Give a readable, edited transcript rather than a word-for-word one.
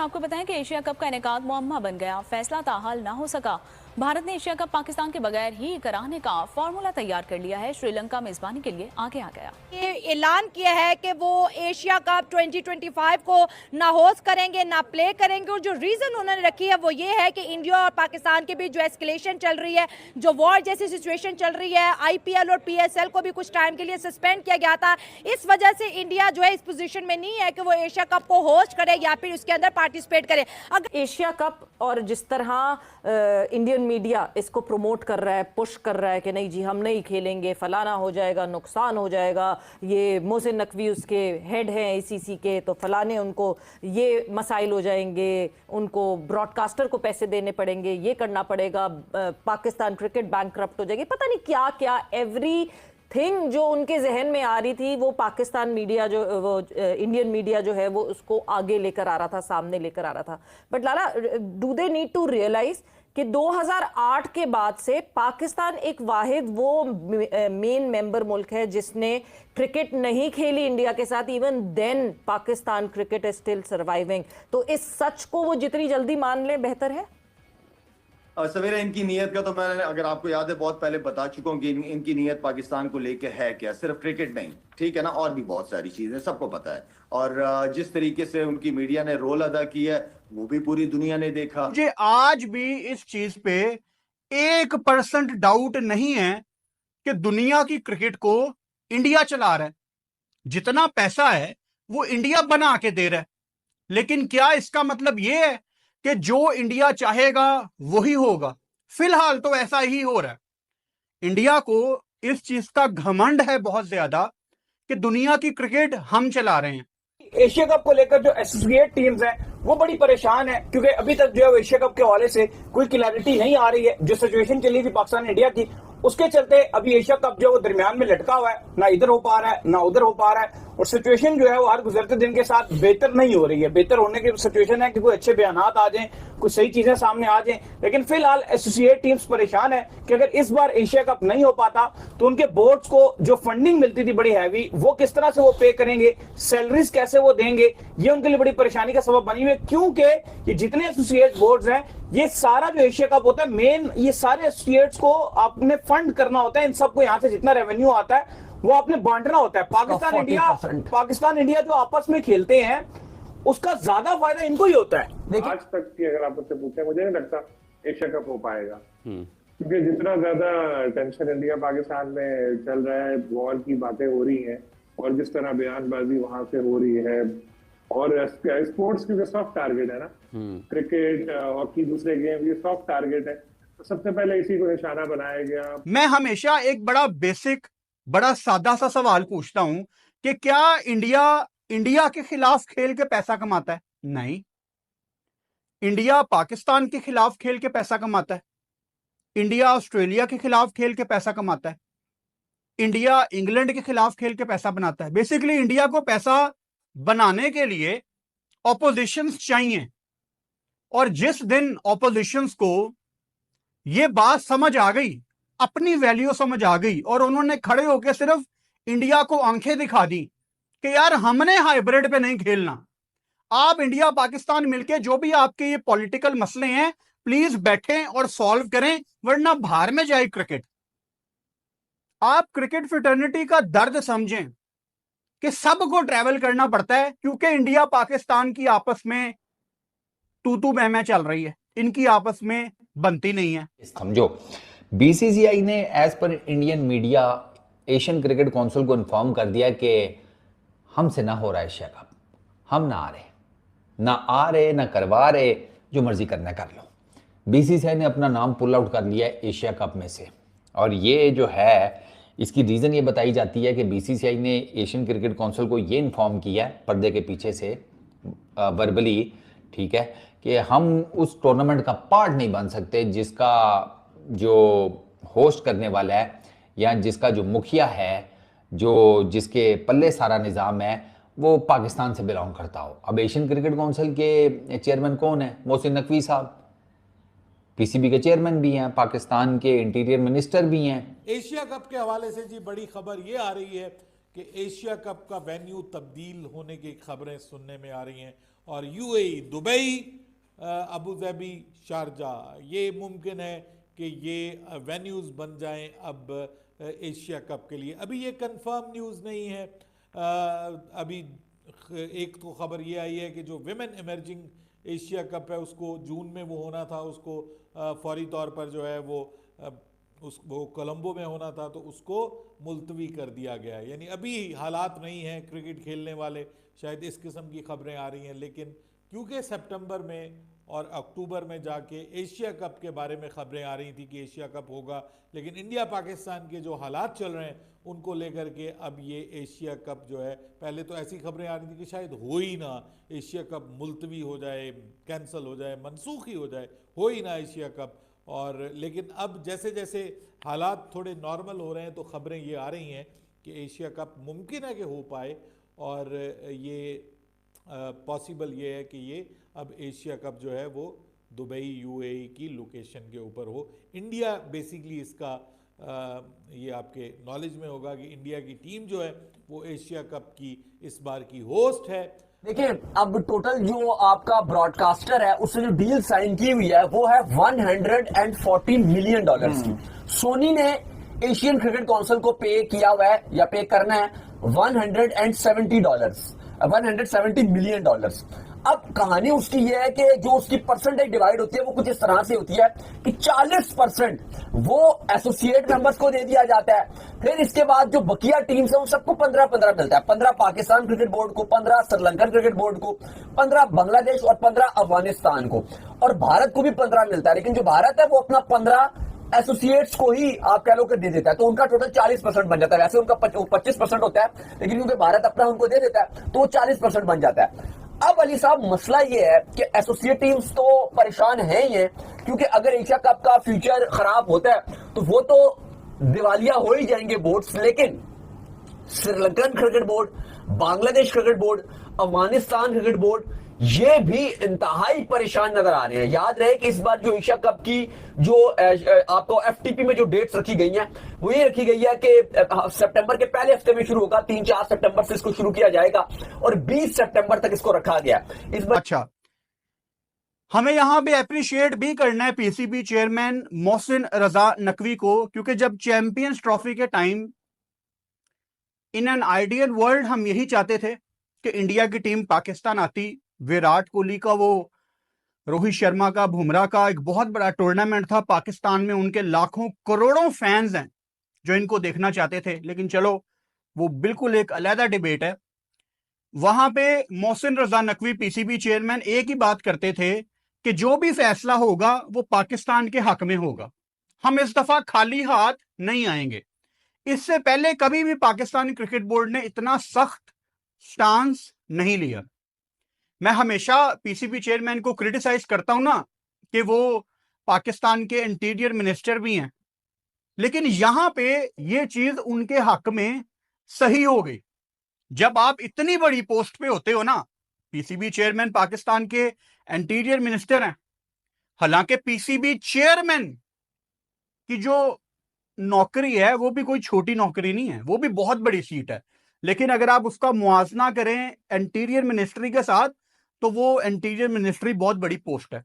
आपको बताएं कि एशिया कप का इनेकाद मुअम्मा बन गया, फैसला ताहाल ना हो सका। भारत ने एशिया कप पाकिस्तान के बगैर ही कराने का फॉर्मूला तैयार कर लिया है। श्रीलंका मेजबानी के लिए आगे आ गया। ये ऐलान किया है कि वो एशिया कप 2025 को ना होस्ट करेंगे ना प्ले करेंगे, और जो रीजन उन्होंने रखी है वो ये है कि इंडिया और पाकिस्तान के बीच जो एस्केलेशन चल रही है, जो वॉर जैसी सिचुएशन चल रही है, आईपीएल और पीएसएल को भी कुछ टाइम के लिए सस्पेंड किया गया था, इस वजह से इंडिया जो है इस पोजीशन में नहीं है कि वो एशिया कप को होस्ट करे या फिर उसके अंदर पार्टिसिपेट करे। अगर एशिया कप और जिस तरह इंडियन मीडिया इसको प्रमोट कर रहा है, पुश कर रहा है कि नहीं जी हम नहीं खेलेंगे, फलाना हो जाएगा, नुकसान हो जाएगा, ये मोहसिन नकवी उसके हेड हैं आईसीसी के, तो फलाने उनको ये मसाइल हो जाएंगे, उनको ब्रॉडकास्टर को पैसे देने पड़ेंगे, ये करना पड़ेगा, पाकिस्तान क्रिकेट बैंकक्रप्ट हो जाएगी, पता नहीं क्या क्या एवरी थिंग जो उनके जहन में आ रही थी, वो पाकिस्तान मीडिया जो वो इंडियन मीडिया जो है वो उसको आगे लेकर आ रहा था, सामने लेकर आ रहा था। But Lala, do they need to realize कि 2008 के बाद से पाकिस्तान एक वाहिद वो मेन मेंबर मुल्क है जिसने क्रिकेट नहीं खेली इंडिया के साथ। Even then Pakistan cricket is still surviving. तो इस सच को वो जितनी जल्दी मान ले बेहतर है। सवेरे इनकी नीयत का तो मैं, अगर आपको याद है, बहुत पहले बता चुका हूँ कि इनकी नीयत पाकिस्तान को लेके है क्या। सिर्फ क्रिकेट नहीं, ठीक है ना, और भी बहुत सारी चीजें सबको पता है। और जिस तरीके से उनकी मीडिया ने रोल अदा किया है वो भी पूरी दुनिया ने देखा। मुझे आज भी इस चीज पे 1% डाउट नहीं है कि दुनिया की क्रिकेट को इंडिया चला रहा है। जितना पैसा है वो इंडिया बना के दे रहा है, लेकिन क्या इसका मतलब ये है कि जो इंडिया चाहेगा वही होगा? फिलहाल तो ऐसा ही हो रहा है। इंडिया को इस चीज का घमंड है बहुत ज्यादा कि दुनिया की क्रिकेट हम चला रहे हैं। एशिया कप को लेकर जो एसोसिएट टीम्स हैं वो बड़ी परेशान है, क्योंकि अभी तक जो है एशिया कप के हवाले से कोई क्लैरिटी नहीं आ रही है। जो सिचुएशन चली थी पाकिस्तान इंडिया की, उसके चलते अभी एशिया कप जो है वो दरमियान में लटका हुआ है, ना इधर हो पा रहा है ना उधर हो पा रहा है, और सिचुएशन जो है वो हर गुजरते दिन के साथ बेहतर नहीं हो रही है। बेहतर होने की सिचुएशन है कि कोई अच्छे बयानात आ जाएं, कुछ सही चीजें सामने आ जाएं, लेकिन फिलहाल एसोसिएट टीम्स परेशान है कि अगर इस बार एशिया कप नहीं हो पाता तो उनके बोर्ड्स को जो फंडिंग मिलती थी बड़ी हैवी, वो किस तरह से वो पे करेंगे, सैलरीज कैसे वो देंगे, ये उनके लिए बड़ी परेशानी का सबब बनी हुई है। क्योंकि ये जितने एसोसिएट बोर्ड्स हैं, ये सारा जो एशिया कप होता है मेन, ये सारे एसोसिएट्स को आपने फंड करना होता है। इन सबको यहाँ से जितना रेवेन्यू आता है वो आपने बांटना होता है। पाकिस्तान इंडिया जो आपस में खेलते हैं उसका ज्यादा फायदा इनको ही होता है। आज तक की अगर आप मुझसे पूछें, मुझे नहीं लगता एशिया कप हो पाएगा, क्योंकि जितना ज्यादा टेंशन इंडिया पाकिस्तान में चल रहा है, वॉर की बातें हो रही हैं, और जिस तरह बयानबाजी वहां से हो रही है, और स्पोर्ट्स क्योंकि सॉफ्ट टारगेट है ना, क्रिकेट, हॉकी, दूसरे गेम, ये सॉफ्ट टारगेट है, तो सबसे पहले इसी को निशाना बनाया गया। मैं हमेशा एक बड़ा बेसिक, बड़ा सादा सा सवाल पूछता हूं कि क्या इंडिया के खिलाफ खेल के पैसा कमाता है? नहीं। इंडिया पाकिस्तान के खिलाफ खेल के पैसा कमाता है, इंडिया ऑस्ट्रेलिया के खिलाफ खेल के पैसा कमाता है, इंडिया इंग्लैंड के खिलाफ खेल के पैसा बनाता है। बेसिकली इंडिया को पैसा बनाने के लिए ऑपोजिशंस चाहिए, और जिस दिन ऑपोजिशंस को यह बात समझ आ गई, अपनी वैल्यू समझ आ गई, और उन्होंने खड़े होकर सिर्फ इंडिया को आंखें दिखा दी कि यार हमने हाइब्रिड पे नहीं खेलना, आप इंडिया पाकिस्तान मिलके जो भी आपके ये पॉलिटिकल मसले हैं प्लीज बैठें और सॉल्व करें, वरना बाहर में जाए क्रिकेट। आप क्रिकेट फ्रेटर्निटी का दर्द समझें कि सबको ट्रैवल करना पड़ता है, क्योंकि इंडिया पाकिस्तान की आपस में तू मैं चल रही है, इनकी आपस में बनती नहीं है। समझो, बीसीसीआई ने as per Indian media Asian cricket council को इन्फॉर्म कर दिया कि हमसे ना हो रहा है एशिया कप, हम ना आ रहे ना करवा रहे, जो मर्जी करना कर लो। बीसीसीआई ने अपना नाम पुल आउट कर लिया है एशिया कप में से, और ये जो है इसकी रीज़न ये बताई जाती है कि बीसीसीआई ने एशियन क्रिकेट काउंसिल को ये इन्फॉर्म किया है पर्दे के पीछे से, वर्बली, ठीक है, कि हम उस टूर्नामेंट का पार्ट नहीं बन सकते जिसका जो होस्ट करने वाला है या जिसका जो मुखिया है, जिसके पल्ले सारा निज़ाम है, वो पाकिस्तान से बिलोंग करता हो। अब एशियन क्रिकेट काउंसिल के चेयरमैन कौन है? मोहसिन नकवी साहब, पीसीबी के चेयरमैन भी हैं, पाकिस्तान के इंटीरियर मिनिस्टर भी हैं। एशिया कप के हवाले से जी बड़ी खबर ये आ रही है कि एशिया कप का वेन्यू तब्दील होने की खबरें सुनने में आ रही हैं, और UAE, Dubai, Abu Dhabi, Sharjah, ये मुमकिन है कि ये वेन्यूज़ बन जाएं अब एशिया कप के लिए। अभी ये कंफर्म न्यूज़ नहीं है। अभी एक तो खबर ये आई है कि जो विमेन इमर्जिंग एशिया कप है उसको जून में वो होना था, उसको फौरी तौर पर जो है वो कोलंबो में होना था, तो उसको मुलतवी कर दिया गया है। यानी अभी हालात नहीं हैं क्रिकेट खेलने वाले, शायद इस किस्म की खबरें आ रही हैं। लेकिन क्योंकि सितंबर में और अक्टूबर में जाके एशिया कप के बारे में खबरें आ रही थी कि एशिया कप होगा, लेकिन इंडिया पाकिस्तान के जो हालात चल रहे हैं उनको लेकर के अब ये एशिया कप जो है, पहले तो ऐसी खबरें आ रही थी कि शायद हो ही ना, एशिया कप मुलतवी हो जाए, कैंसिल हो जाए, मनसूख ही हो जाए, हो ही ना एशिया कप। और लेकिन अब जैसे जैसे हालात थोड़े नॉर्मल हो रहे हैं तो खबरें ये आ रही हैं कि एशिया कप मुमकिन है कि हो पाए, और ये पॉसिबल ये है कि ये अब एशिया कप जो है वो दुबई, यूएई की लोकेशन के ऊपर हो। इंडिया बेसिकली इसका ये आपके नॉलेज में होगा कि इंडिया की टीम जो है वो एशिया कप की इस बार की होस्ट है। देखिए, अब टोटल जो आपका ब्रॉडकास्टर है उसने जो डील साइन की हुई है वो है $140 मिलियन की। सोनी ने एशियन क्रिकेट काउंसिल को पे किया हुआ है या पे करना है $170 मिलियन। अब कहानी उसकी ये है कि जो उसकी परसेंटेज डिवाइड होती है वो कुछ इस तरह से होती है कि 40% वो एसोसिएट मेंबर्स को दे दिया जाता है, फिर इसके बाद जो बकिया टीम्स है उन सबको 15-15 मिलता है। 15 पाकिस्तान क्रिकेट बोर्ड को, 15 श्रीलंकन क्रिकेट बोर्ड को, 15 बांग्लादेश और 15 अफगानिस्तान को, और भारत को भी 15 मिलता है। लेकिन जो भारत है वो अपना 15 एसोसिएट्स को ही आप कह लो कि दे देता है, तो उनका टोटल 40% बन जाता है। वैसे उनका 25% होता है, लेकिन क्योंकि भारत अपना उनको दे देता है तो वो 40% बन जाता है। अब अली साहब मसला ये है कि एसोसिएट टीम्स तो परेशान है ही है, क्योंकि अगर एशिया कप का फ्यूचर खराब होता है तो वो तो दिवालिया हो ही जाएंगे बोर्ड्स। लेकिन Sri Lankan cricket board, Bangladesh cricket board, Afghanistan cricket board, ये भी इंतहाई परेशान नजर आ रहे हैं। याद रहे कि इस बार जो एशिया कप की जो आपको एफटीपी में जो डेट्स रखी गई हैं वो ये रखी गई है कि सितंबर के पहले हफ्ते में शुरू होगा, 3-4 सितंबर से इसको शुरू किया जाएगा और 20 सितंबर तक इसको रखा गया इस बार। अच्छा, हमें यहां पे अप्रिशिएट भी करना है पीसीबी चेयरमैन मोहसिन रजा नकवी को, क्योंकि जब चैंपियंस ट्रॉफी के time in an ideal world हम यही चाहते थे कि इंडिया की टीम पाकिस्तान आती, विराट कोहली का, वो रोहित शर्मा का, बुमराह का एक बहुत बड़ा टूर्नामेंट था पाकिस्तान में, उनके लाखों करोड़ों फैंस हैं जो इनको देखना चाहते थे। लेकिन चलो वो बिल्कुल एक अलग डिबेट है। वहां पे मोहसिन रजा नकवी पीसीबी चेयरमैन एक ही बात करते थे कि जो भी फैसला होगा वो पाकिस्तान के हक में होगा, हम इस दफा खाली हाथ नहीं आएंगे। इससे पहले कभी भी पाकिस्तानी क्रिकेट बोर्ड ने इतना सख्त स्टांस नहीं लिया। मैं हमेशा पीसीबी चेयरमैन को क्रिटिसाइज करता हूं ना कि वो पाकिस्तान के इंटीरियर मिनिस्टर भी हैं, लेकिन यहां पे ये चीज उनके हक में सही हो गई। जब आप इतनी बड़ी पोस्ट पे होते हो ना, पीसीबी चेयरमैन पाकिस्तान के इंटीरियर मिनिस्टर हैं, हालांकि पीसीबी चेयरमैन की जो नौकरी है वो भी कोई छोटी नौकरी नहीं है, वो भी बहुत बड़ी सीट है। लेकिन अगर आप उसका मुआवजा करें इंटीरियर मिनिस्ट्री के साथ तो वो इंटीरियर मिनिस्ट्री बहुत बड़ी पोस्ट है।